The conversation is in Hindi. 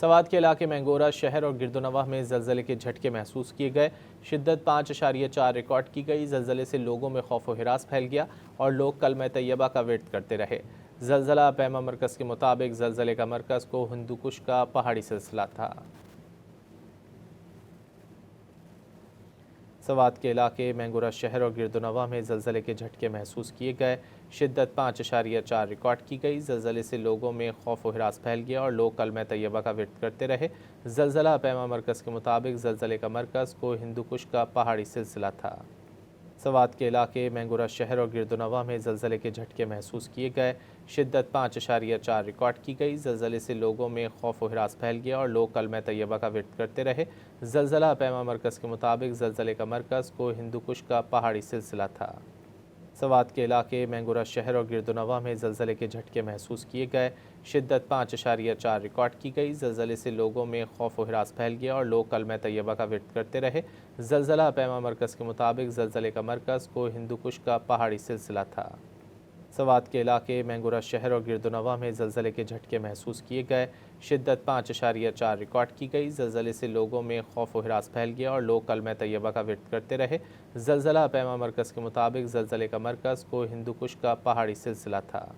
सवात के इलाके मैंगोरा शहर और गिरदोनवाह में जलजले के झटके महसूस किए गए। शिद्दत 5.4 रिकॉर्ड की गई। जलजले से लोगों में खौफ व हिरास फैल गया और लोग कलमा तैयबा का विर्द करते रहे। जलजला पैमा मरकज़ के मुताबिक जलजले का मरकज़ को हिंदू कुश का पहाड़ी सिलसिला था। सवात के इलाके मैंगोरा शहर और गिरदोनवाह में जलजले के झटके महसूस किए गए। शिद्दत 5.4 रिकॉर्ड की गई। जलजले से लोगों में खौफ व हिरास फैल गया और लोग कलमा तैयबा का विर्द करते रहे। जलजला पैमा मरकज़ के मुताबिक जलजले का मरकज़ को हिंदू कुश का पहाड़ी सिलसिला था। सवात के इलाके मैंगोरा शहर और गिरदोनवाह में जलजले के झटके महसूस किए गए। शिद्दत 5.4 रिकॉर्ड की गई। जलजले से लोगों में खौफ व हिरास फैल गया और लोग कलमा तैयबा का विर्द करते रहे। जलजला पैमा मरकज़ के मुताबिक जलजले का मरकज़ को हिंदू कुश का पहाड़ी सिलसिला था। सवात के इलाके मैंगोरा शहर और गिरदोनवाह में जलजले के झटके महसूस किए गए। शिद्दत 5.4 रिकॉर्ड की गई। जलजले से लोगों में खौफ व हिरास फैल गया और लोग कलमा तैयबा का विर्द करते रहे। जलजला पैमा मरकज़ के मुताबिक जलजले का मरकज़ को हिंदू कुश का पहाड़ी सिलसिला था। सवात के इलाके मैंगोरा शहर और गिरदोनवाह में जलजले के झटके महसूस किए गए। शिद्दत 5.4 रिकॉर्ड की गई। जलजले से लोगों में खौफ व हिरास फैल गया और लोग कलमा तैयबा का विर्द करते रहे। जलजला पैमा मरकज़ के मुताबिक जलजले का मरकज़ को हिंदू कुश का पहाड़ी सिलसिला था।